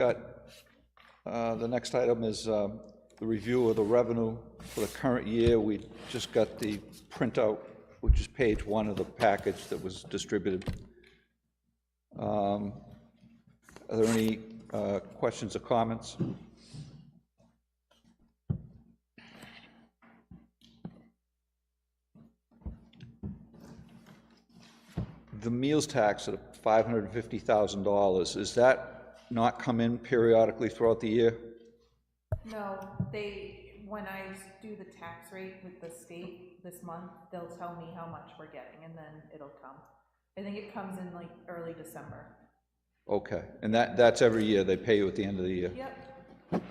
Got, the next item is the review of the revenue for the current year. We just got the printout, which is page 1 of the package that was distributed. Are there any questions or comments? The meals tax at $550,000, is that not come in periodically throughout the year? No, when I do the tax rate with the state this month, they'll tell me how much we're getting, and then it'll come. I think it comes in like early December. Okay, and that's every year, they pay you at the end of the year? Yep.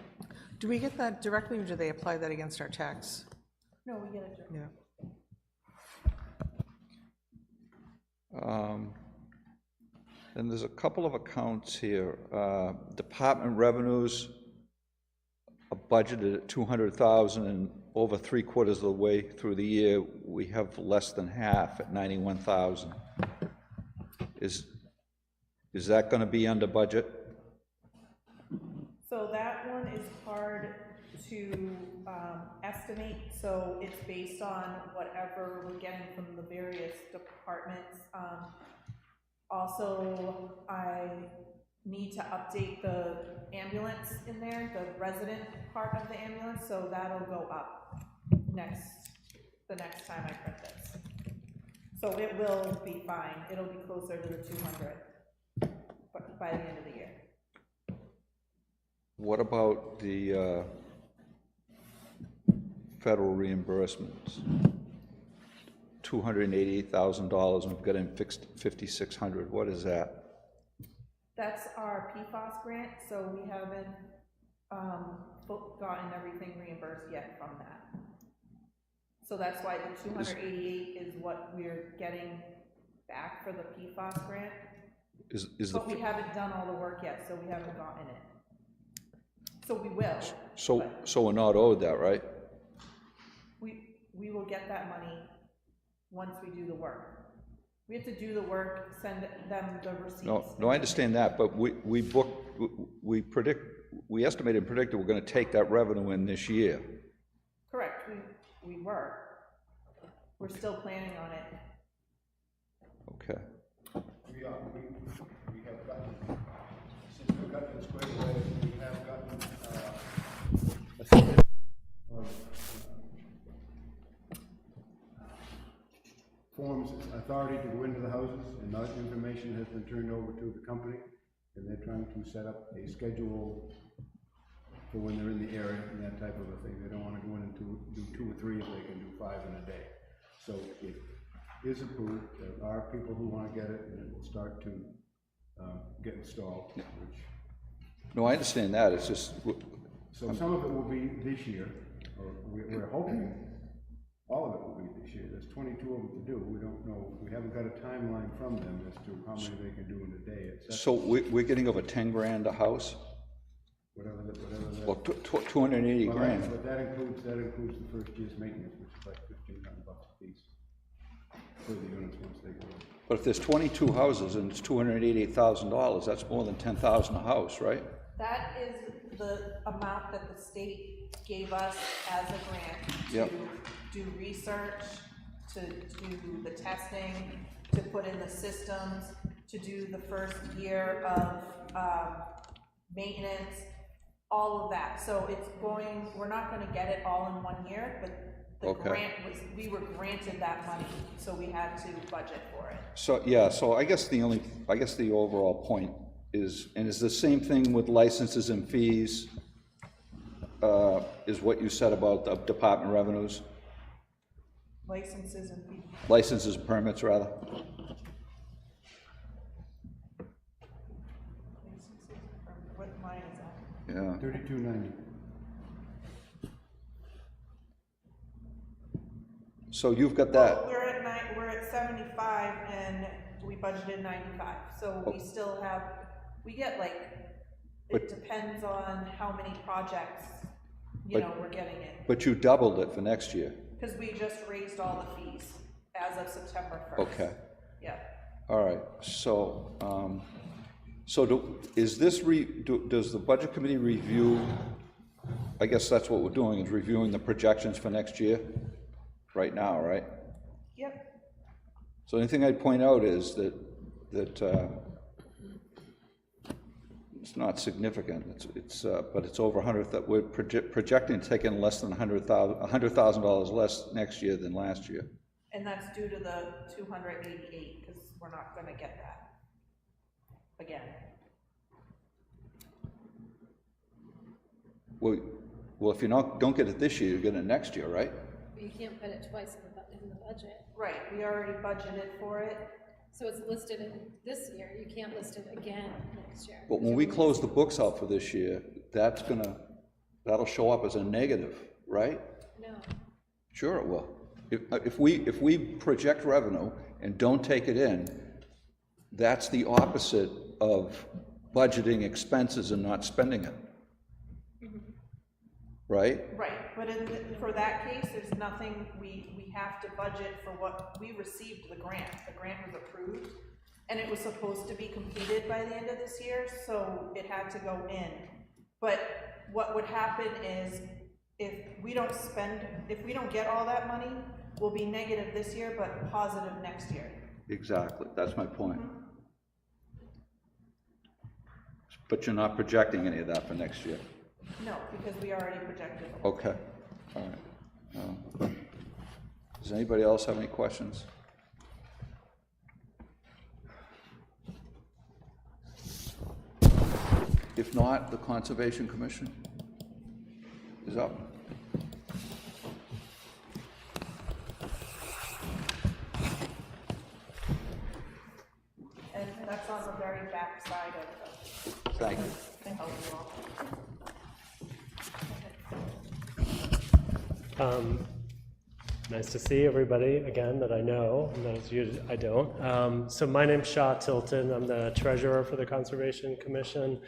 Do we get that directly, or do they apply that against our tax? No, we get it directly. Yeah. And there's a couple of accounts here. Department revenues are budgeted at $200,000, and over 3/4 of the way through the year, we have less than half at $91,000. Is that going to be under budget? So that one is hard to estimate, so it's based on whatever we're getting from the various departments. Also, I need to update the ambulance in there, the resident part of the ambulance, so that'll go up the next time I print this. So it will be fine. It'll be closer to the 200 by the end of the year. What about the federal reimbursements? $288,000, and we've got in fixed $5,600. What is that? That's our PFAS grant, so we haven't gotten everything reimbursed yet from that. So that's why the 288 is what we're getting back for the PFAS grant. But we haven't done all the work yet, so we haven't gotten it. So we will. So we're not owed that, right? We will get that money once we do the work. We have to do the work, send them the receipts. No, I understand that, but we estimated and predicted we're going to take that revenue in this year. Correct, we were. We're still planning on it. Okay. We have gotten, since we've gotten this squared away, we have gotten forms, authority to go into the houses, and that information has been turned over to the company, and they're trying to set up a schedule for when they're in the area and that type of a thing. They don't want to go in and do 2 or 3 if they can do 5 in a day. So it is approved. There are people who want to get it, and it will start to get installed. Yeah. No, I understand that. It's just so some of it will be this year, or we're hoping all of it will be this year. There's 22 of them to do. We don't know. We haven't got a timeline from them as to how many they can do in a day. So we're getting over 10 grand a house. Whatever that. Well, 280 grand. But that includes the first year's maintenance, which is like $1,500 a piece for the units once they go in. But if there's 22 houses and it's $288,000, that's more than $10,000 a house, right? That is the amount that the state gave us as a grant to do research, to do the testing, to put in the systems, to do the first year of maintenance, all of that. So we're not going to get it all in 1 year, but the grant we were granted that money, so we had to budget for it. So yeah, so I guess the overall point is, and it's the same thing with licenses and fees, is what you said about the department revenues. Licenses and fees. Licenses and permits, rather. What line is that? Yeah. 3290. So you've got that. Well, we're at 75 and we budgeted 95. So we still have, we get like, it depends on how many projects, we're getting in. But you doubled it for next year. Because we just raised all the fees as of September 1st. Okay. Yeah. All right. So, So does the budget committee review, I guess that's what we're doing, is reviewing the projections for next year, right now, right? Yep. So anything I'd point out is that it's not significant, but it's over 100, that we're projecting to take in less than $100,000 less next year than last year. And that's due to the 288, because we're not gonna get that again. Well, if you don't get it this year, you get it next year, right? But you can't put it twice in the budget. Right, we already budgeted for it. So it's listed in this year, you can't list it again next year. But when we close the books out for this year, that'll show up as a negative, right? No, Sure it will. If we project revenue and don't take it in, that's the opposite of budgeting expenses and not spending it. Right? Right, but for that case, there's nothing, we have to budget for what, we received the grant was approved, and it was supposed to be completed by the end of this year, so it had to go in. But what would happen is, if we don't get all that money, we'll be negative this year, but positive next year. Exactly, that's my point. But you're not projecting any of that for next year? No, because we already projected. Okay, all right. Does anybody else have any questions? If not, the Conservation Commission is up. And that's on the very back side of Thank you. the help you all. Nice to see everybody again that I know, and those of you I don't. So my name's Shaw Tilton. I'm the treasurer for the Conservation Commission,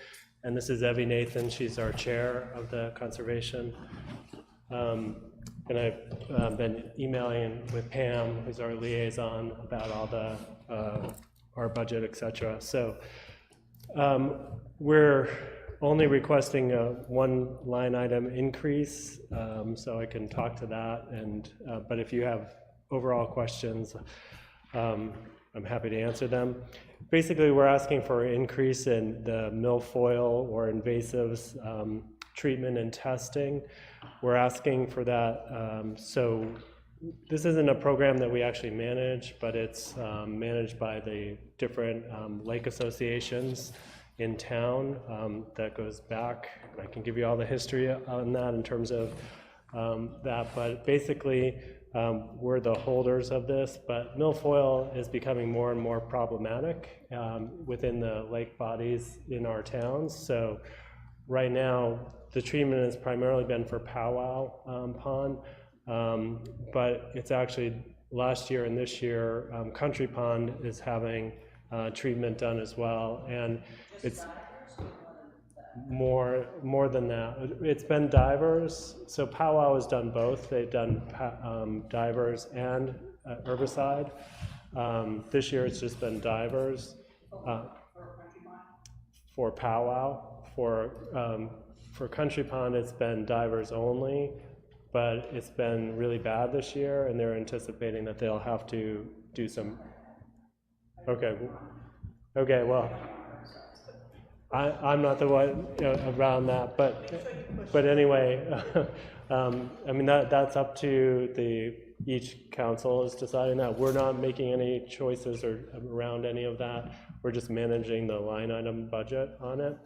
and this is Evie Nathan. She's our chair of the Conservation. And I've been emailing with Pam, who's our liaison, about all the our budget, etc. So we're only requesting a one line item increase, so I can talk to that. And but if you have overall questions, I'm happy to answer them. Basically, we're asking for an increase in the milfoil or invasives treatment and testing. We're asking for that. So this isn't a program that we actually manage, but it's managed by the different lake associations in town. That goes back. I can give you all the history on that in terms of that, but basically we're the holders of this, but milfoil is becoming more and more problematic within the lake bodies in our towns. So right now the treatment has primarily been for Powwow Pond, but it's actually last year and this year Country Pond is having treatment done as well, and it's more than that. It's been divers, so Powwow has done both. They've done divers and herbicide. This year it's just been divers for Powwow. For Country Pond it's been divers only, but it's been really bad this year, and they're anticipating that they'll have to do some. Okay, well, I'm not the one around that, but anyway, I mean that's up to each council is deciding that. We're not making any choices around any of that. We're just managing the line item budget on it.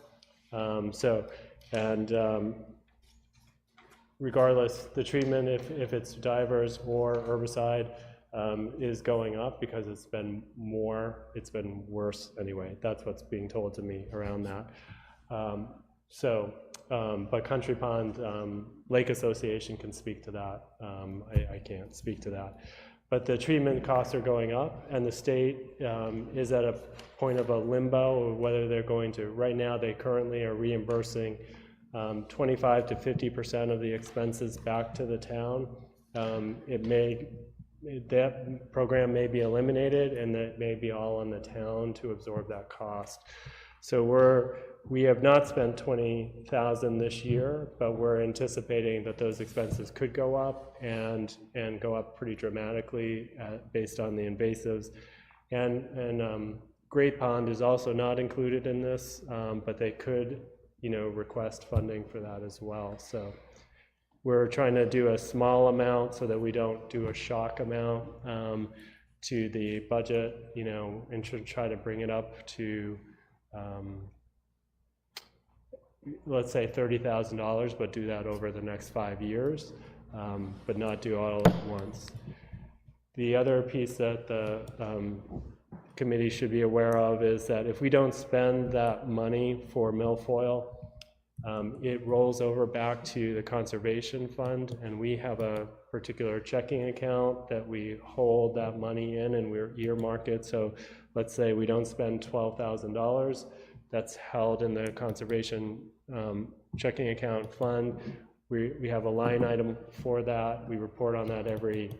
Regardless, the treatment, if it's divers or herbicide, is going up because it's been worse anyway. That's what's being told to me around that. But Country Pond Lake Association can speak to that. I can't speak to that. But the treatment costs are going up, and the state is at a point of a limbo of whether they're going to. Right now, they currently are reimbursing 25 to 50% of the expenses back to the town. That program may be eliminated, and that may be all on the town to absorb that cost. So we have not spent $20,000 this year, but we're anticipating that those expenses could go up and go up pretty dramatically based on the invasives. And Great Pond is also not included in this, but they could, request funding for that as well. So we're trying to do a small amount so that we don't do a shock amount to the budget, and should try to bring it up to, let's say $30,000, but do that over the next 5 years, but not do all at once. The other piece that the committee should be aware of is that if we don't spend that money for milfoil, it rolls over back to the conservation fund, and we have a particular checking account that we hold that money in, and we're earmark it. So let's say we don't spend $12,000, that's held in the conservation checking account fund. We have a line item for that. We report on that every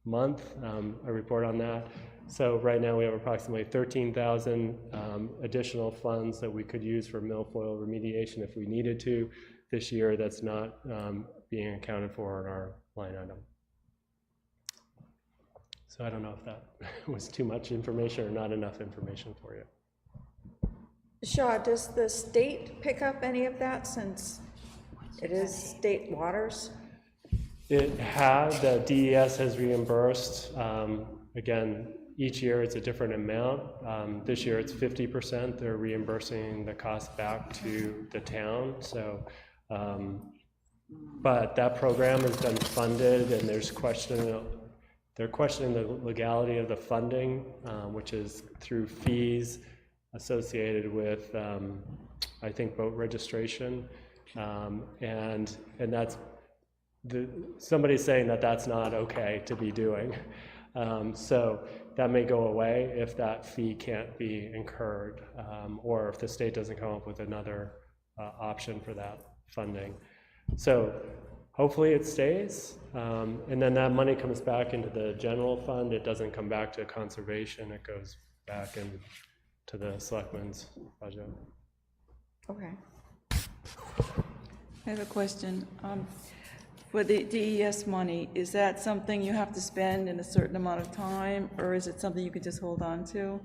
month, a report on that. So right now we have approximately 13,000 additional funds that we could use for milfoil remediation if we needed to. This year that's not being accounted for in our line item. So I don't know if that was too much information or not enough information for you. Shaw, does the state pick up any of that since it is state waters? It had, the DES has reimbursed, again, each year it's a different amount. This year it's 50%, they're reimbursing the cost back to the town, so, but that program has been funded and they're questioning the legality of the funding, which is through fees associated with, I think, boat registration, and that's, somebody's saying that that's not okay to be doing. So that may go away if that fee can't be incurred, or if the state doesn't come up with another option for that funding. So hopefully it stays, and then that money comes back into the general fund. It doesn't come back to conservation, it goes back into the selectmen's budget. Okay. I have a question. For the DES money, is that something you have to spend in a certain amount of time, or is it something you could just hold on to?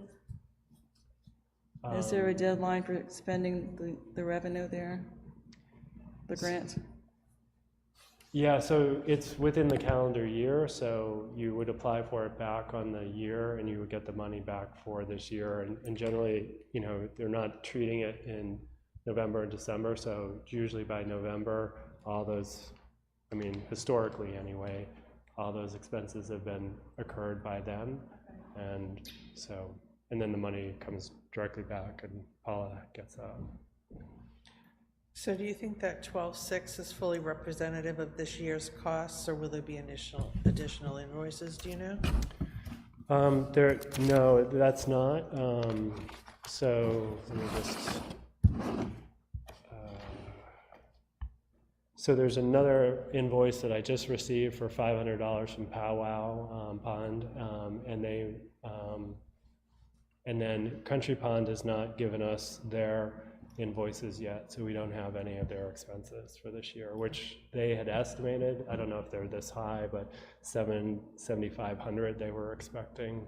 Is there a deadline for spending the revenue there, the grant? Yeah, so it's within the calendar year, so you would apply for it back on the year and you would get the money back for this year. And generally, they're not treating it in November and December, so usually by November, all those, historically anyway, all those expenses have been incurred by then. And so, and then the money comes directly back and Paula gets that. So do you think that 12.6 is fully representative of this year's costs, or will there be additional invoices, do you know? No, that's not. So let me just. So there's another invoice that I just received for $500 from Powwow Pond, and then Country Pond has not given us their invoices yet, so we don't have any of their expenses for this year, which they had estimated. I don't know if they're this high, but $7,500 they were expecting,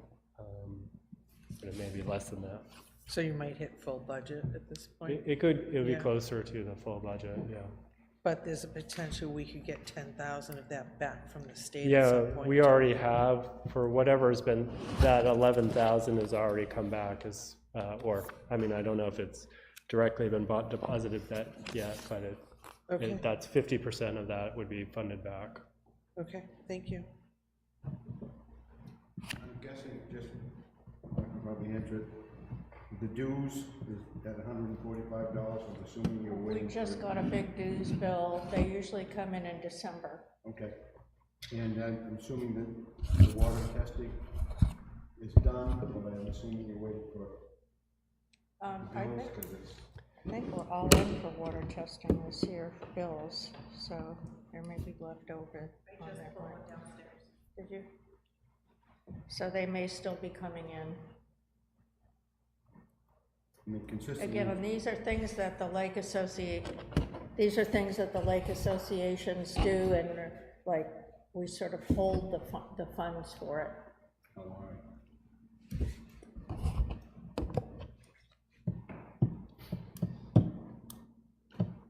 but it may be less than that. So you might hit full budget at this point? It would be Yeah. closer to the full budget, yeah. But there's a potential we could get 10,000 of that back from the state at some Yeah, point. we already have, for whatever's been, that 11,000 has already come back as, I don't know if it's directly been deposited yet, but Okay. that's 50% of that would be funded back. Okay, thank you. I'm guessing, just, I can probably answer it, the dues is at $145, I'm assuming you're We waiting for... just got a big dues bill. They usually come in December. Okay. And I'm assuming that the water testing is done, but I'm assuming you're waiting for I bills, think, 'cause it's... I think we're all in for water testing this year for bills, so there may be leftover on that one. Did you? So they may still be coming in. I mean, consistently. Again, and these are things that the lake these are things that the lake associations do, and like, we sort of hold the funds for it. Oh, all right.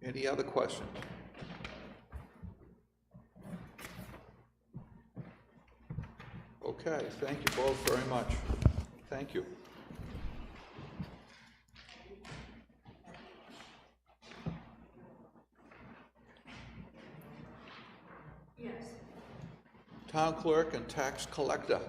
Any other questions? Okay, thank you both very much. Thank you. Yes. Town clerk and tax collector.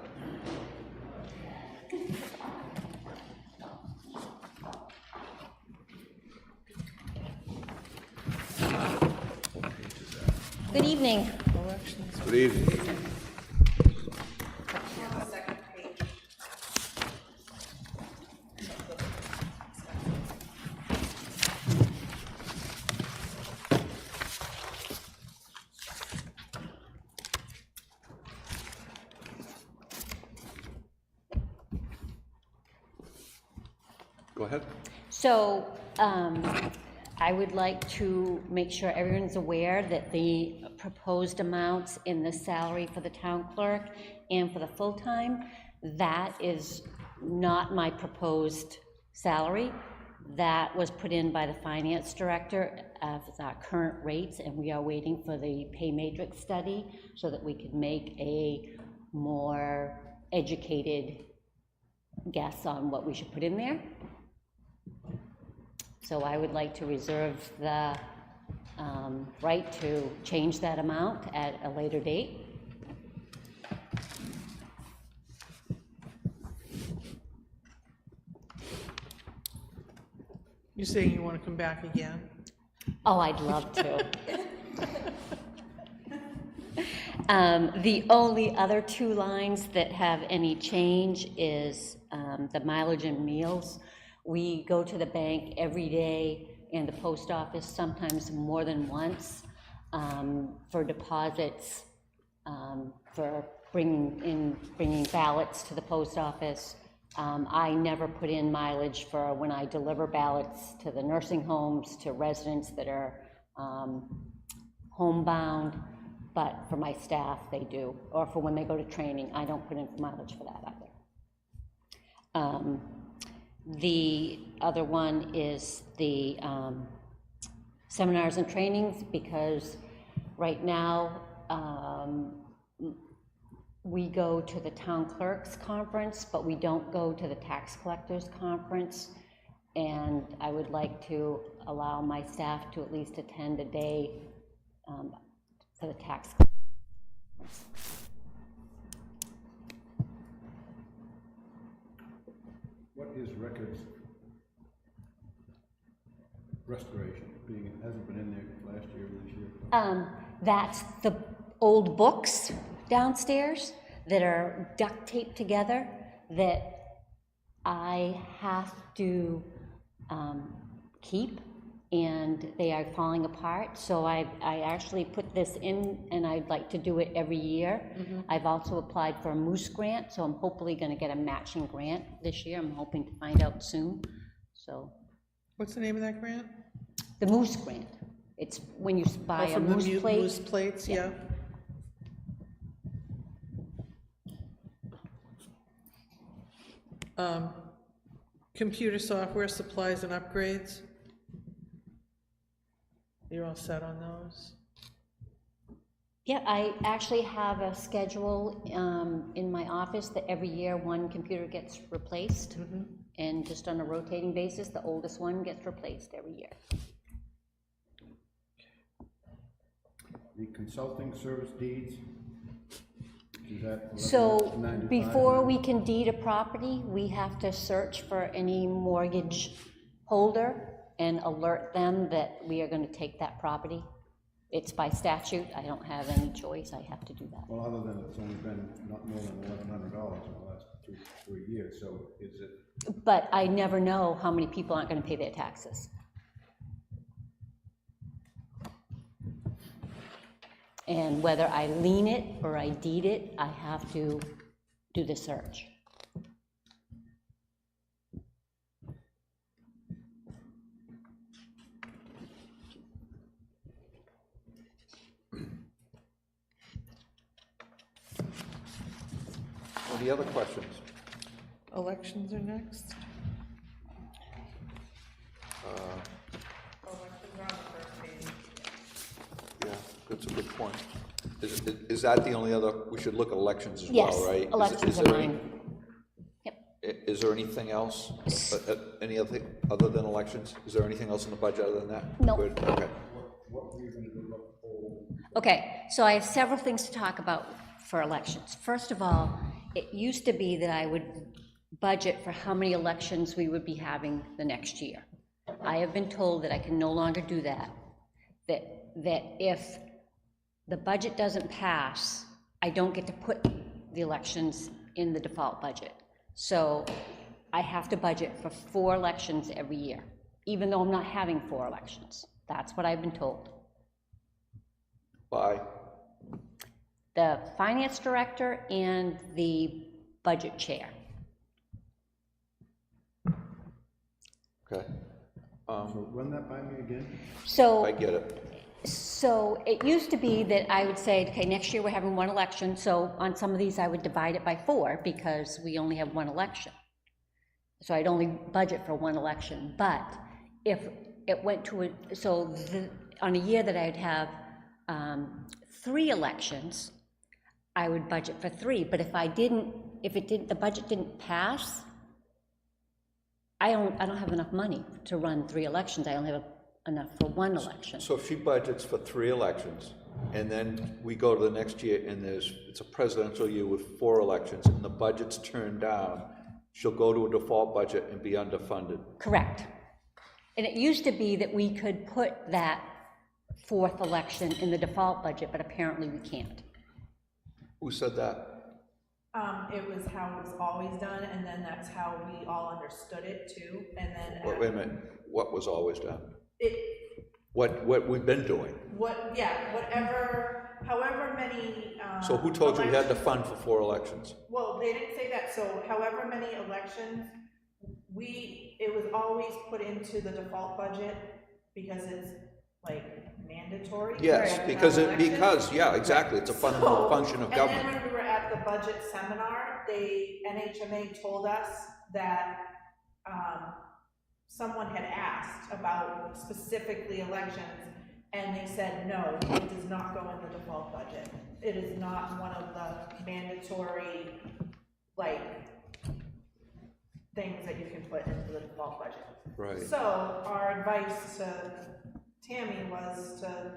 Good evening. Good evening. Go ahead. So, I would like to make sure everyone's aware that the proposed amounts in the salary for the town clerk and for the full-time, that is not my proposed salary. That was put in by the finance director as our current rates, and we are waiting for the pay matrix study so that we could make a more educated guess on what we should put in there. So I would like to reserve the right to change that amount at a later date. You're saying you want to come back again? Oh, I'd love to. The only other two lines that have any change is the mileage and meals. We go to the bank every day and the post office sometimes more than once for deposits, for bringing ballots to the post office. I never put in mileage for when I deliver ballots to the nursing homes, to residents that are homebound, but for my staff, they do, or for when they go to training. I don't put in mileage for that either. The other one is the seminars and trainings, because right now, we go to the town clerk's conference, but we don't go to the tax collector's conference. And I would like to allow my staff to at least attend a day for the tax. What is records restoration, being it hasn't been in there last year or this year? That's the old books downstairs that are duct taped together that I have to keep, and they are falling apart. So I actually put this in, and I'd like to do it every year. I've also applied for a Moose grant, so I'm hopefully going to get a matching grant this year. I'm hoping to find out soon. So, What's the name of that grant? the Moose grant. It's when you buy a From the moose plate. Moose plates, yeah. Computer software supplies and upgrades. You're all set on those? Yeah, I actually have a schedule in my office that every year one computer gets replaced, and just on a rotating basis, the oldest one gets replaced every year. The consulting service deeds, is that? So 11,95? before we can deed a property, we have to search for any mortgage holder and alert them that we are going to take that property. It's by statute. I don't have any choice. I have to do that. Well, other than it's only been not more than $1,100 in the last 2-3 years, so is it? But I never know how many people aren't going to pay their taxes. And whether I lien it or I deed it, I have to do the search. Any other questions? Elections are next? Elections are on the first page. Yeah, that's a good point. Is that the only other, we should look at elections as Yes, well, right? elections are there any- mine. Yep. Is there anything else, any other, other than elections? Is there anything else in the budget other than that? No. Good, okay. What were you gonna do about the poll? Okay, so I have several things to talk about for elections. First of all, it used to be that I would budget for how many elections we would be having the next year. I have been told that I can no longer do that, that if the budget doesn't pass, I don't get to put the elections in the default budget. So I have to budget for 4 elections every year, even though I'm not having 4 elections. That's what I've been told. Bye. The finance director and the budget chair. Okay. So run that by me again? So, I get it. so it used to be that I would say, okay, next year we're having 1 election, so on some of these I would divide it by 4 because we only have 1 election. So I'd only budget for 1 election, but if it went to on a year that I'd have 3 elections, I would budget for 3, but if the budget didn't pass, I don't have enough money to run 3 elections. I only have enough for 1 election. So if she budgets for 3 elections, and then we go to the next year and it's a presidential year with 4 elections, and the budget's turned down, she'll go to a default budget and be underfunded. Correct. And it used to be that we could put that 4th election in the default budget, but apparently we can't. Who said that? It was how it was always done, and then that's how we all understood it too, and then. Wait a minute, what was always done? It, What we've been doing? however many, So who told you we had to fund for 4 elections? Well, they didn't say that, so however many elections, it was always put into the default budget because it's like mandatory. Yes, to because, yeah, exactly, it's a fundamental function of And government. then when we were at the budget seminar, NHMA told us that, someone had asked about specifically elections, and they said, no, it does not go in the default budget. It is not one of the mandatory, like, things that you can put into the default budget. Right. So our advice to Tammy was to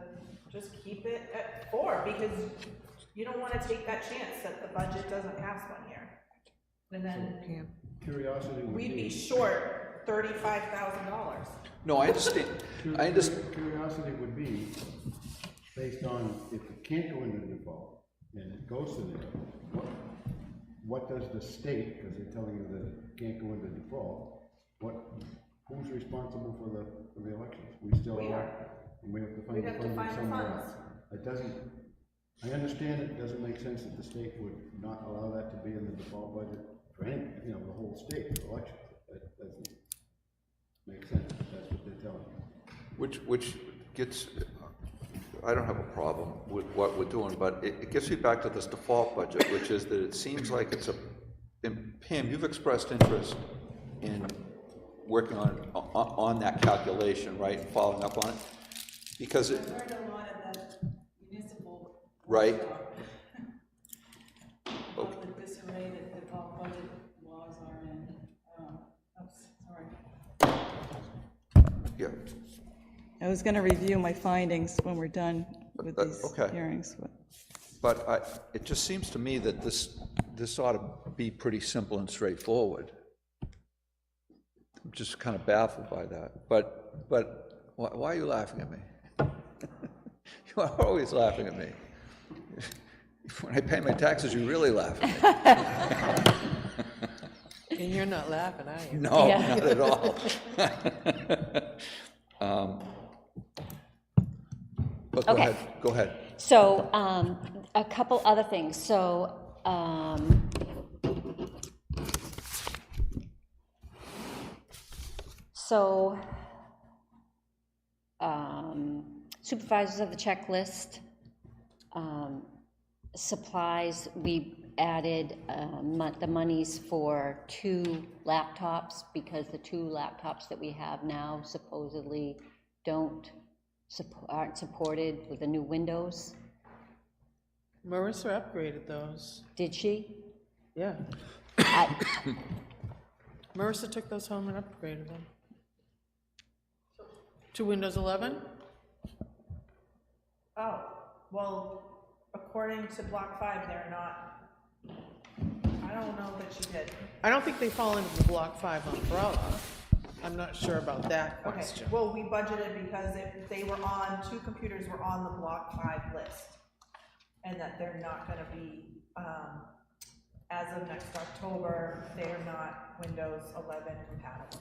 just keep it at 4, because you don't want to take that chance that the budget doesn't pass one year. And then Curiosity would we'd be short $35,000. No, I understand, I understand. Curiosity would be, based on if it can't go into the default, and it goes to the default, what does the state, because they're telling you that it can't go into default, who's responsible for the elections? We still We are. And we have to find We'd the have to funding find the somewhere funds. else. I understand it doesn't make sense that the state would not allow that to be in the default budget for any, the whole state for elections. That doesn't make sense, but that's what they're telling you. Which gets, I don't have a problem with what we're doing, but it gets me back to this default budget, which is that it seems like it's and Pam, you've expressed interest in working on that calculation, right, and following up on it, because it. I've heard a lot of the municipal. Right. Of the disarray that the budget laws are in. Sorry. Yeah. I was gonna review my findings when we're done with these Okay. hearings. But it just seems to me that this ought to be pretty simple and straightforward. I'm just kind of baffled by that. But why are you laughing at me? You are always laughing at me. When I pay my taxes, you really laugh at me. And you're not laughing, are you? No, Yeah. not at all. But Okay. go ahead. So, a couple other things. So, supervisors of the checklist, supplies, we added the monies for 2 laptops, because the 2 laptops that we have now supposedly aren't supported with the new Windows. Marissa upgraded those. Did she? Yeah. I- Marissa took those home and upgraded them. To Windows 11? Oh, well, according to Block 5, they're not. I don't know that she did. I don't think they fall into the Block 5 umbrella. I'm not sure about that Okay, question. well, we budgeted because they were on, 2 computers were on the Block 5 list. And that they're not gonna be, as of next October, they're not Windows 11 compatible.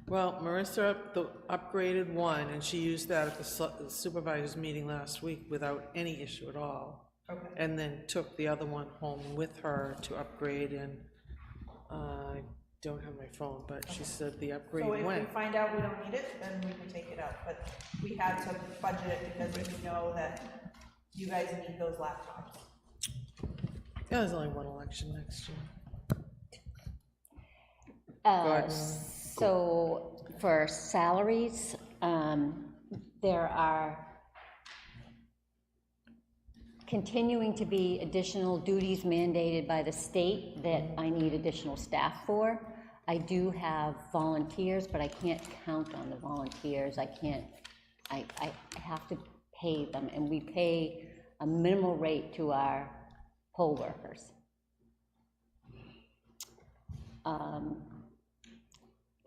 Well, Marissa upgraded one, and she used that at the supervisors meeting last week without any issue at all. Okay. And then took the other one home with her to upgrade, and I don't have my phone, but she said the upgrade So if we went. find out we don't need it, then we can take it out, but we had to budget it because we know that you guys need those laptops. Yeah, there's only one election next year. Uh, So for salaries, there are continuing to be additional duties mandated by the state that I need additional staff for. I do have volunteers, but I can't count on the volunteers. I have to pay them, and we pay a minimal rate to our poll workers.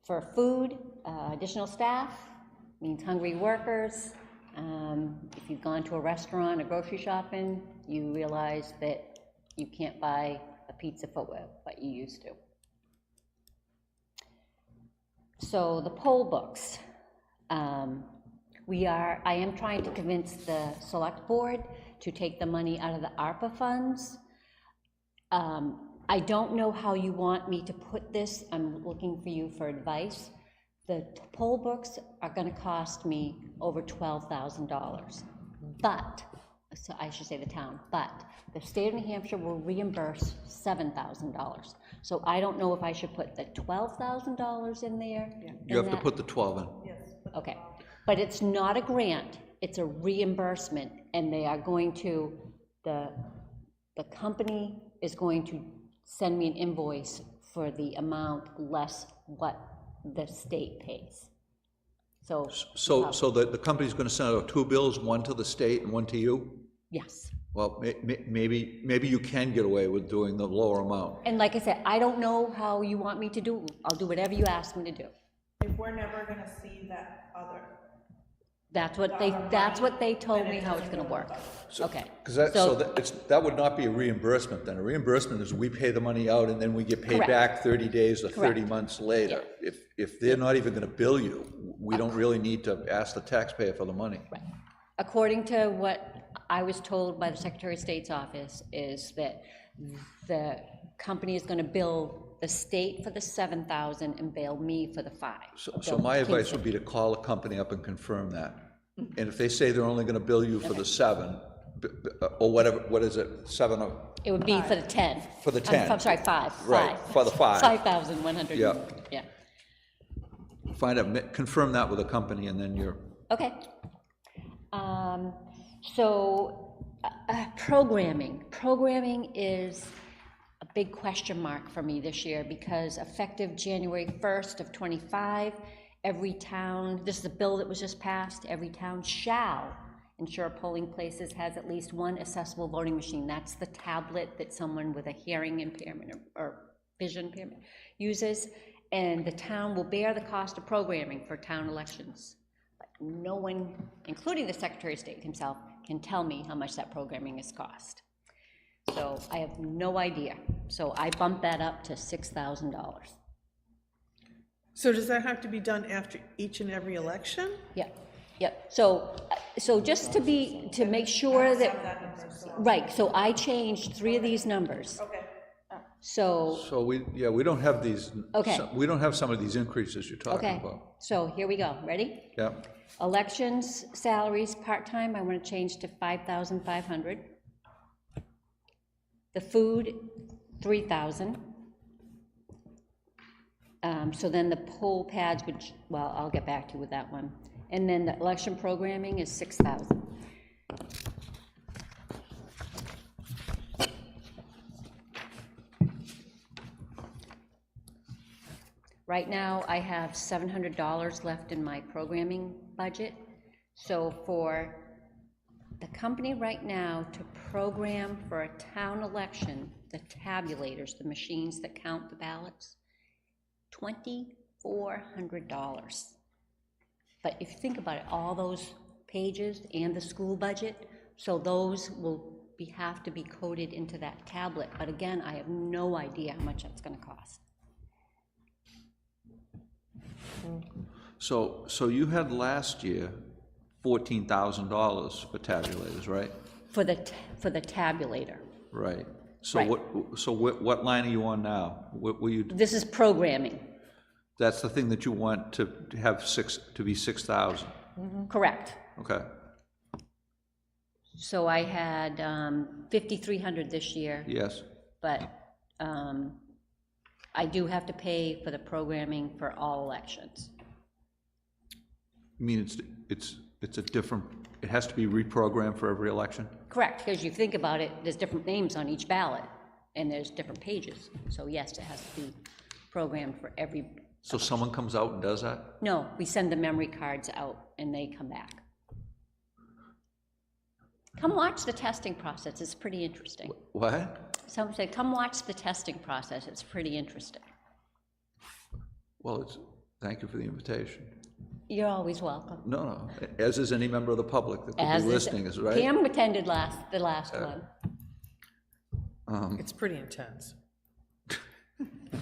For food, additional staff means hungry workers. If you've gone to a restaurant or grocery shopping, you realize that you can't buy a pizza for what you used to. So the poll books, I am trying to convince the select board to take the money out of the ARPA funds. I don't know how you want me to put this. I'm looking for you for advice. The poll books are gonna cost me over $12,000. But, so I should say the town, but the state of New Hampshire will reimburse $7,000. So I don't know if I should put the $12,000 in there. You have to put the 12 in. Yes. Okay, but it's not a grant, it's a reimbursement, and they are going to, the company is going to send me an invoice for the amount less what the state pays. So. So the company's gonna send out 2 bills, one to the state and one to you? Yes. Well, maybe you can get away with doing the lower amount. And like I said, I don't know how you want me to do, I'll do whatever you ask me to do. If we're never gonna see that other, That's what they told me how it's gonna work. Okay. Because that would not be a reimbursement then. A reimbursement is we pay the money out and then we get paid Correct. back 30 days or 30 Correct. months later. If they're not even gonna bill you, we don't really need to ask the taxpayer for the money. Right. According to what I was told by the Secretary of State's office, is that the company is gonna bill the state for the 7,000 and bill me for the 5. So my advice would be to call the company up and confirm that. And if they say they're only gonna bill you for the 7, or whatever, what is it, 7 or? It would be for the 10. For the 10. I'm sorry, 5. Right, for the 5. 5,100. Yeah. Yeah, Find out, confirm that with the company and then you're, okay. So, programming. Programming is a big question mark for me this year, because effective January 1st of '25, every town, this is a bill that was just passed, every town shall ensure polling places has at least one accessible voting machine. That's the tablet that someone with a hearing impairment or vision impairment uses, and the town will bear the cost of programming for town elections. But no one, including the Secretary of State himself, can tell me how much that programming has cost. So I have no idea. So I bumped that up to $6,000. So does that have to be done after each and every election? Yep. So just to make sure that, right, so I changed 3 of these numbers. okay, So we don't have these. Okay. We don't have some of these increases you're talking Okay, about. so here we go, ready? Yeah, Elections, salaries, part-time, I want to change to 5,500. The food, 3,000. So then the poll pads, which, well, I'll get back to you with that one. And then the election programming is 6,000. Right now, I have $700 left in my programming budget. So for the company right now to program for a town election, the tabulators, the machines that count the ballots, $2,400. But if you think about it, all those pages and the school budget, so those will have to be coded into that tablet. But again, I have no idea how much that's gonna cost. so you had last year $14,000 for tabulators, right? For the tabulator. Right. So Right. what line are you on now? What were you, This is programming, that's the thing that you want to have to be 6,000? correct. Okay. So I had 5,300 this year, Yes. but I do have to pay for the programming for all elections. You mean it's a different, it has to be reprogrammed for every election? Correct, because you think about it, there's different names on each ballot, and there's different pages. So yes, it has to be programmed for every. So someone comes out and does that? No, we send the memory cards out, and they come back. Come watch the testing process, it's pretty interesting. What? Some say, come watch the testing process, it's pretty interesting. Well, thank you for the invitation. You're always welcome. No, as is any member of the public that could As be is- listening, is right? Pam attended the last one. It's pretty intense.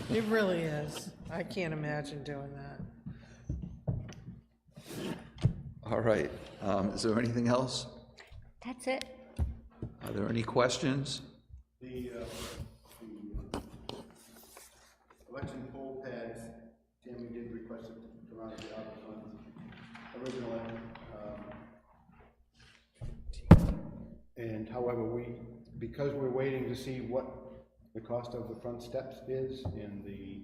It really is. I can't imagine doing that. All right, is there anything else? That's it. Are there any questions? The election poll pads, Tammy did request it to come out of the ARPA funds originally. And however, because we're waiting to see what the cost of the front steps is and the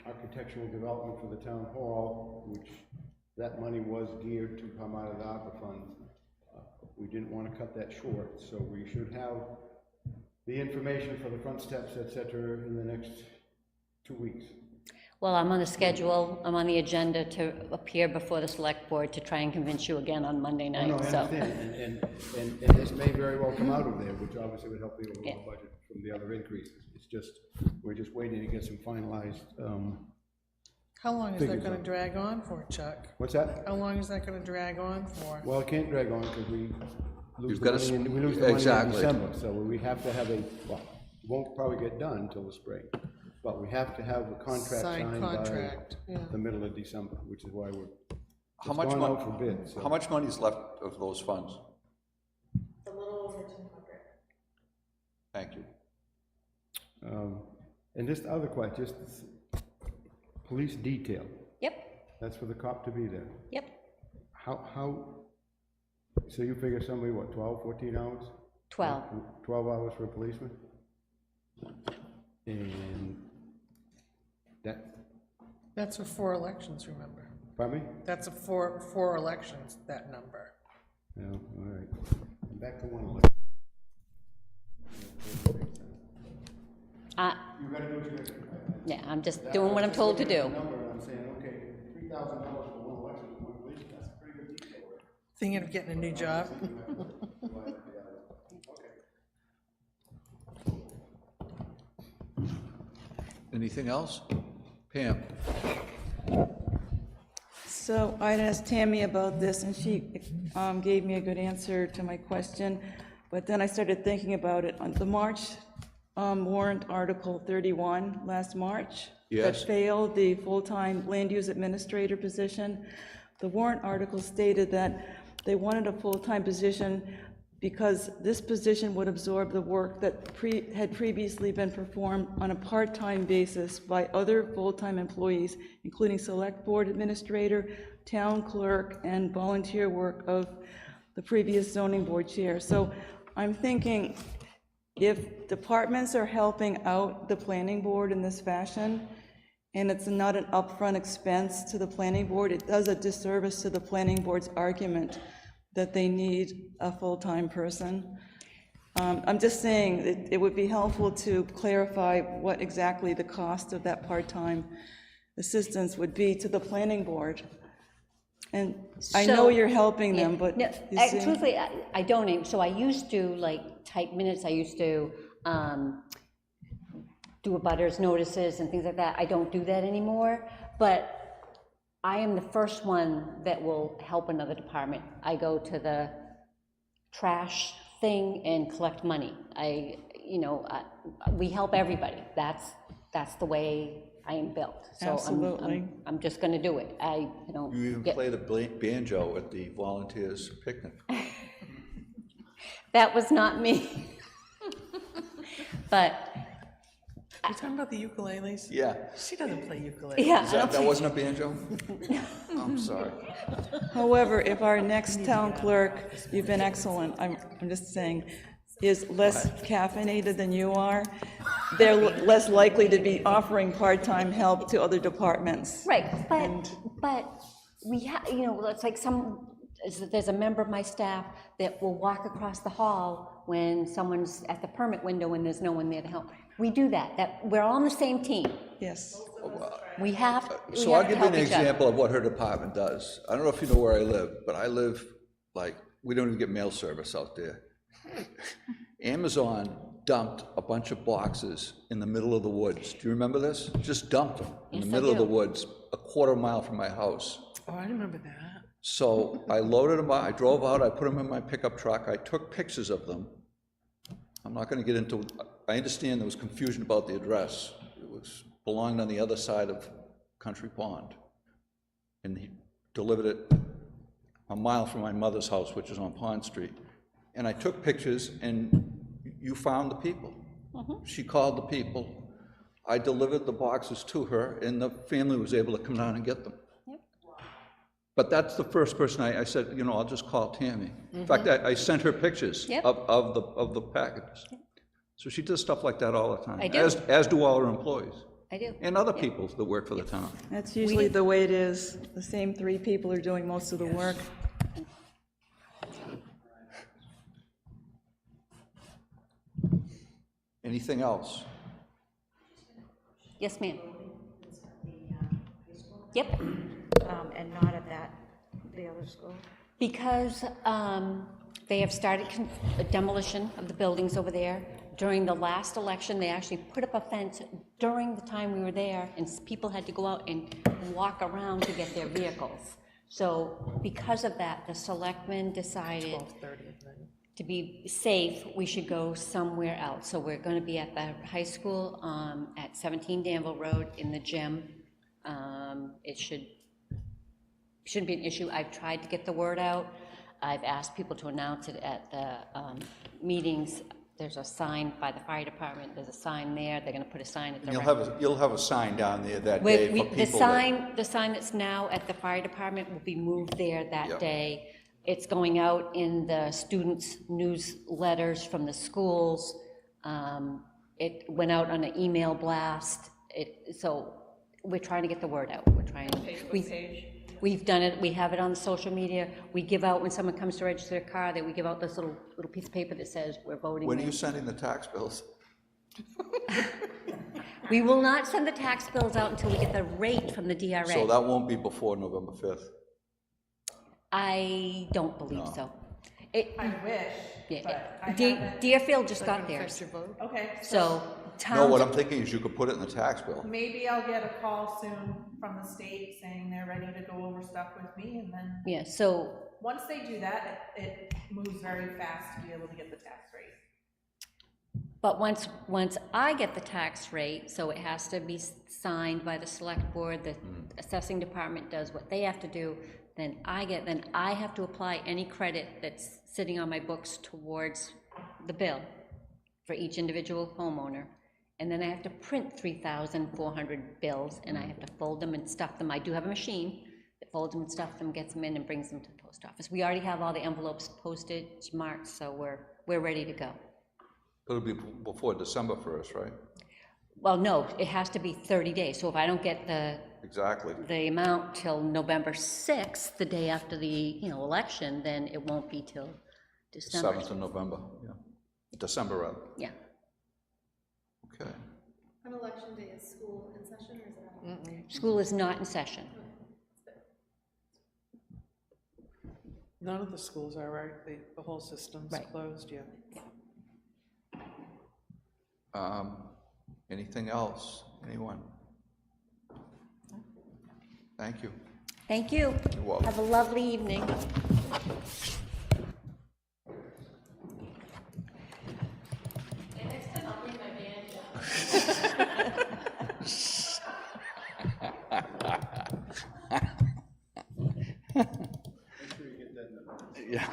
architectural development for the town hall, which that money was geared to come out of the ARPA funds, we didn't want to cut that short, so we should have the information for the front steps, et cetera, in the next 2 weeks. Well, I'm on the schedule, I'm on the agenda to appear before the select board to try and convince you again on Monday Oh, night, no, I so. understand, and this may very well come out of there, which obviously would help the overall budget from the other increases. It's just, we're just waiting to get some finalized, How long is that Figures gonna out. drag on for, Chuck? what's that? How long is that gonna drag on for? Well, it can't drag on because we lose You've the got money, to- we lose the money in exactly. December, so we have to have it won't probably get done until the spring, but we have to have a contract Signed signed by contract, yeah. the middle of December, which is why How it's much gone out money? for bid, so. How much money is left of those funds? A little over 200. Thank you. And just other question, just police detail, Yep, that's for the cop to be there. yep, So you figure somebody, what, 12, 14 hours? 12. 12 hours for a policeman? And That's for 4 elections, remember? pardon me? That's a four elections, that number. Yeah, all right. And back to one election. You gotta do what you gotta do. Yeah, I'm just doing what I'm told to do. Number, and I'm saying, okay, $3,000 for one election, one police, that's a pretty good detail. Thinking of getting a new job? Anything else? Pam? So I'd asked Tammy about this, and she gave me a good answer to my question, but then I started thinking about it. On the March warrant Article 31 last March, Yes. that failed the full-time land use administrator position, the warrant article stated that they wanted a full-time position because this position would absorb the work that had previously been performed on a part-time basis by other full-time employees, including select board administrator, town clerk, and volunteer work of the previous zoning board chair. So I'm thinking, if departments are helping out the planning board in this fashion, and it's not an upfront expense to the planning board, it does a disservice to the planning board's argument that they need a full-time person. I'm just saying, it would be helpful to clarify what exactly the cost of that part-time assistance would be to the planning board. And I know So- you're helping them, Yeah, but no, you see? truthfully, I don't, so I used to like type minutes, I used to do abutters notices and things like that. I don't do that anymore, but I am the first one that will help another department. I go to the trash thing and collect money. We help everybody. That's the way I am built. So Absolutely. I'm just gonna do it. You even play the banjo at the volunteers picnic. That was not me. But, You're talking about the ukuleles? Yeah. She doesn't play ukulele. yeah, That wasn't a banjo? I'm sorry. However, if our next town clerk, you've been excellent, I'm just saying, is less caffeinated than you are, they're less likely to be offering part-time help to other departments. right, but we have, it's like there's a member of my staff that will walk across the hall when someone's at the permit window and there's no one there to help. We do that, we're all on the same team. Yes. We have So I'll to give you help an each other. example of what her department does. I don't know if you know where I live, but I live, we don't even get mail service out there. Amazon dumped a bunch of boxes in the middle of the woods. Do you remember this? Just dumped them in the Yes, I middle of the do. woods, a quarter mile from my house. Oh, I remember that. So I loaded them out, I drove out, I put them in my pickup truck, I took pictures of them. I'm not gonna get into, I understand there was confusion about the address. It belonged on the other side of Country Pond. And he delivered it a mile from my mother's house, which is on Pond Street. And I took pictures, and you found the people. She called the people. I delivered the boxes to her, and the family was able to come down and get them. But that's the first person I said, I'll just call Tammy. In fact, I sent her pictures Yep. of the packages. So she does stuff like that all the time. I do. As do all her employees, I do. and other people that work for the town. That's usually the way it is. The same three people are doing most of the work. Anything else? Yes, ma'am. Yep. And not at the other school? Because they have started demolition of the buildings over there. During the last election, they actually put up a fence during the time we were there, and people had to go out and walk around to get their vehicles. So because of that, the selectmen decided to be safe, we should go somewhere else. So we're going to be at the high school at 17 Danville Road in the gym. It shouldn't be an issue. I've tried to get the word out. I've asked people to announce it at the meetings. There's a sign by the fire department. There's a sign there. They're going to put a sign at the. You'll have a sign down there that day for people. The sign that's now at the fire department will be moved there that Yep. day. It's going out in the students' newsletters from the schools. It went out on an email blast. So we're trying to get the word out. We're trying. We've done it. We have it on social media. We give out when someone comes to register their car. That we give out this little piece of paper that says we're voting. When are you sending the tax bills? We will not send the tax bills out until we get the rate from the DRA. So that won't be before November 5th. I don't believe so. I wish, Yeah, but I yeah. haven't. Deerfield just got theirs, Okay, so No, what towns, I'm thinking is you could put it in the tax bill. maybe I'll get a call soon from the state saying they're ready to go over stuff with me, and then, yeah, so, once they do that, it moves very fast to be able to get the tax rate. But once I get the tax rate, so it has to be signed by the select board, the assessing department does what they have to do, then I have to apply any credit that's sitting on my books towards the bill for each individual homeowner. And then I have to print 3,400 bills, and I have to fold them and stuff them. I do have a machine that folds them and stuffs them, gets them in and brings them to the post office. We already have all the envelopes posted, marked, so we're ready to go. It'll be before December 1st, right? Well, no, it has to be 30 days, so if I don't get Exactly. the amount till November 6th, the day after the, election, then it won't be till December. 7th of November, yeah. December, rather. Yeah. Okay. On election day, is school in session, or is it? School is not in session. None of the schools are, right? The whole system's Right. closed, yeah. Anything else? Anyone? Thank you. Thank you. You're welcome. Have a lovely evening. Yeah.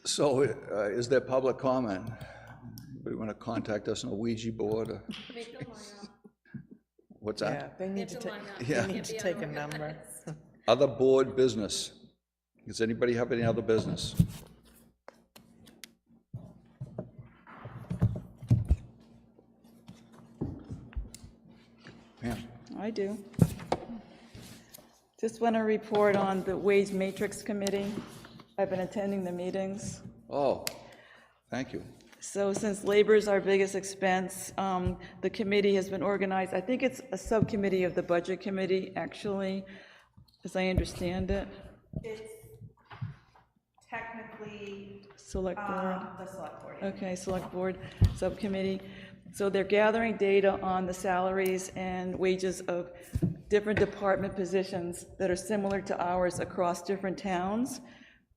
So, is there public comment? Anybody want to contact us on a Ouija board or? Make them line up. What's Yeah, that? they need to Have to take, line up. Yeah. they need to take a number. Other board business? Does anybody have any other business? Pam? I do. Just want to report on the Wage Matrix Committee. I've been attending the meetings. Oh, thank you. So since labor is our biggest expense, the committee has been organized, I think it's a subcommittee of the Budget Committee, actually, as I understand it. It's technically, Select Board. the select board. Yeah. Okay, Select Board Subcommittee. So they're gathering data on the salaries and wages of different department positions that are similar to ours across different towns,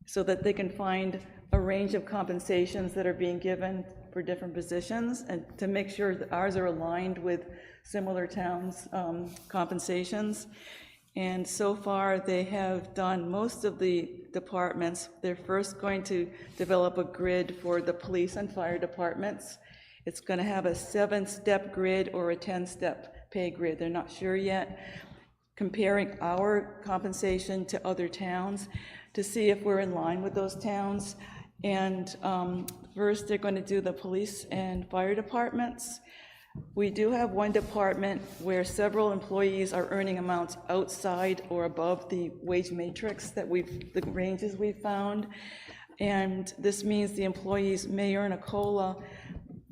so that they can find a range of compensations that are being given for different positions, and to make sure that ours are aligned with similar towns' compensations. And so far, they have done most of the departments. They're first going to develop a grid for the police and fire departments. It's going to have a 7-step grid or a 10-step pay grid. They're not sure yet. Comparing our compensation to other towns to see if we're in line with those towns. And first, they're going to do the police and fire departments. We do have one department where several employees are earning amounts outside or above the wage matrix that the ranges we've found. And this means the employees may earn a COLA.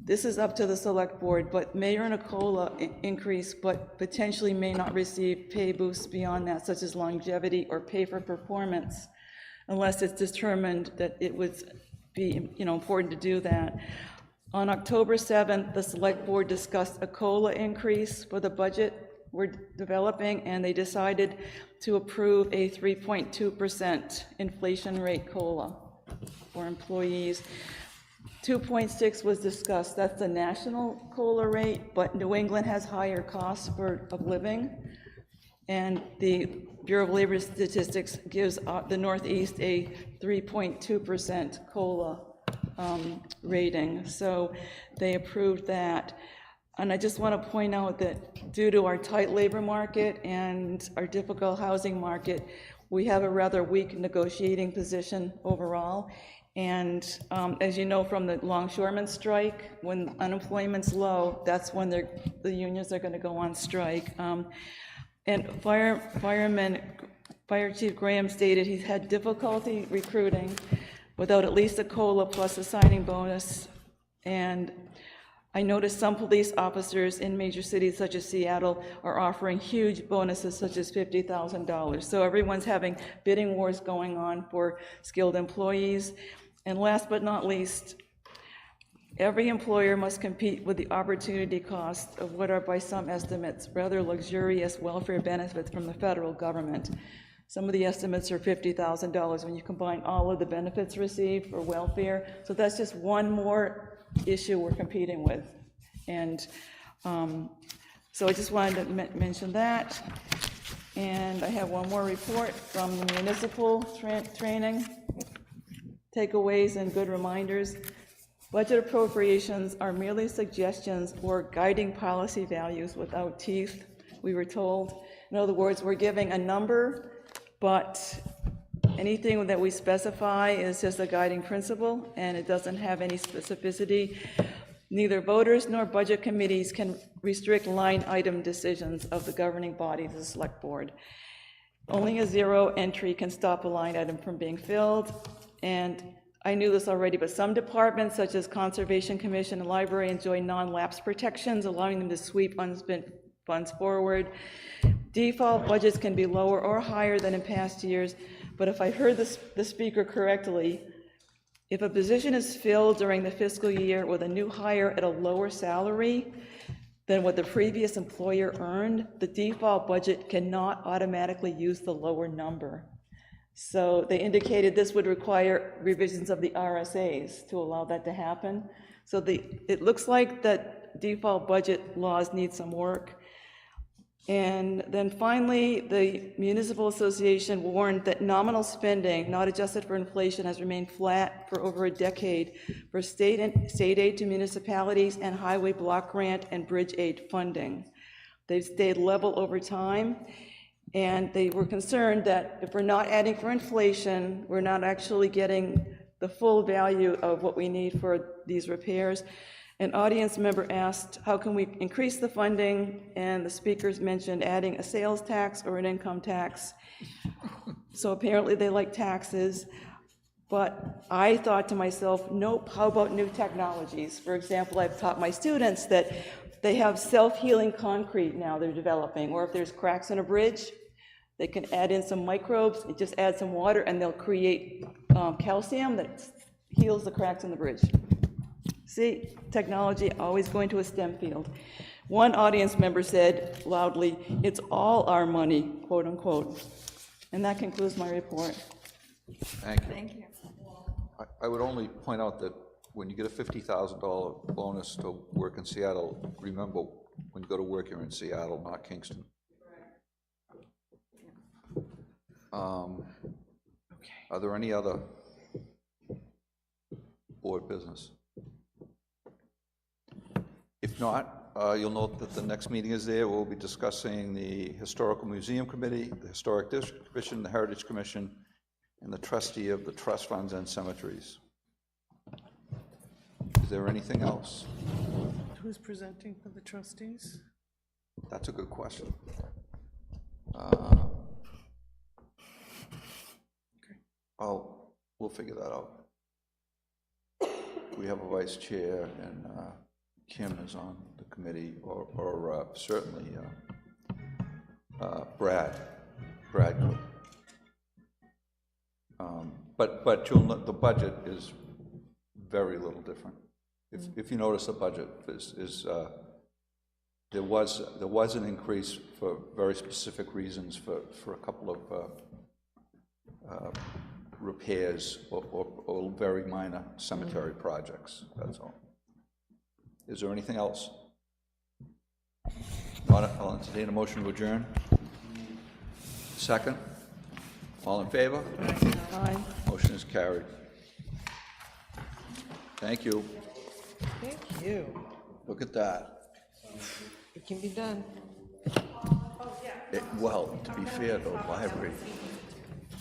This is up to the select board, but may earn a COLA increase, but potentially may not receive pay boosts beyond that, such as longevity or pay for performance, unless it's determined that it would be, important to do that. On October 7th, the select board discussed a COLA increase for the budget we're developing, and they decided to approve a 3.2% inflation rate COLA for employees. 2.6 was discussed. That's the national COLA rate, but New England has higher costs of living. And the Bureau of Labor Statistics gives the Northeast a 3.2% COLA rating. So they approved that. And I just want to point out that due to our tight labor market and our difficult housing market, we have a rather weak negotiating position overall. And as you know from the longshoremen strike, when unemployment's low, that's when the unions are going to go on strike. And Fire Chief Graham stated he's had difficulty recruiting without at least a COLA plus a signing bonus. And I noticed some police officers in major cities such as Seattle are offering huge bonuses such as $50,000. So everyone's having bidding wars going on for skilled employees. And last but not least, every employer must compete with the opportunity cost of what are, by some estimates, rather luxurious welfare benefits from the federal government. Some of the estimates are $50,000 when you combine all of the benefits received for welfare. So that's just one more issue we're competing with. And so I just wanted to mention that. And I have one more report from the municipal training. Takeaways and good reminders. Budget appropriations are merely suggestions or guiding policy values without teeth, we were told. In other words, we're giving a number, but anything that we specify is just a guiding principle, and it doesn't have any specificity. Neither voters nor budget committees can restrict line item decisions of the governing body, the select board. Only a zero entry can stop a line item from being filled, and I knew this already, but some departments, such as Conservation Commission and Library, enjoy non-lapse protections, allowing them to sweep unspent funds forward. Default budgets can be lower or higher than in past years, but if I heard the speaker correctly, if a position is filled during the fiscal year with a new hire at a lower salary than what the previous employer earned, the default budget cannot automatically use the lower number. So they indicated this would require revisions of the RSAs to allow that to happen. So it looks like that default budget laws need some work. And then finally, the Municipal Association warned that nominal spending, not adjusted for inflation, has remained flat for over a decade for state aid to municipalities and highway block grant and bridge aid funding. They've stayed level over time, and they were concerned that if we're not adding for inflation, we're not actually getting the full value of what we need for these repairs. An audience member asked, how can we increase the funding? And the speakers mentioned adding a sales tax or an income tax. So apparently they like taxes. But I thought to myself, nope, how about new technologies? For example, I've taught my students that they have self-healing concrete now they're developing, or if there's cracks in a bridge, they can add in some microbes, just add some water, and they'll create calcium that heals the cracks in the bridge. See, technology always going to a STEM field. One audience member said loudly, "It's all our money," quote unquote. And that concludes my report. Thank you. Thank you. I would only point out that when you get a $50,000 bonus to work in Seattle, remember, when you go to work, you're in Seattle, not Kingston. Are there any other board business? If not, you'll note that the next meeting is there. We'll be discussing the Historical Museum Committee, the Historic District Commission, the Heritage Commission, and the trustee of the trust funds and cemeteries. Is there anything else? Who's presenting for the trustees? That's a good question. We'll figure that out. We have a vice chair, and Kim is on the committee, or certainly Brad could. But you'll note the budget is very little different. If you notice, the budget is there was an increase for very specific reasons for a couple of repairs or very minor cemetery projects. That's all. Is there anything else? Not, I'll entertain a motion to adjourn. Second. All in favor? Aye. Motion is carried. Thank you. Thank you. Look at that. It can be done. Well, to be fair, the library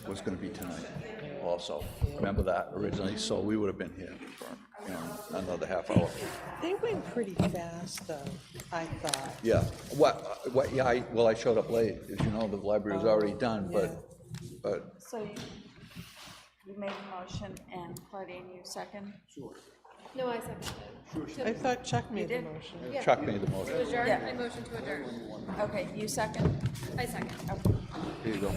was going to be tonight also. Remember that originally? So we would have been here for another half hour. They went pretty fast, though, I thought. Yeah. Yeah, I showed up late. As you know, the library was already done, but So you made a motion, and Claudine, you second? No, I seconded it. I thought Chuck made the did? motion. Chuck made the motion. To adjourn, Yeah. I motion to adjourn. Okay, you second? I second. Here you go.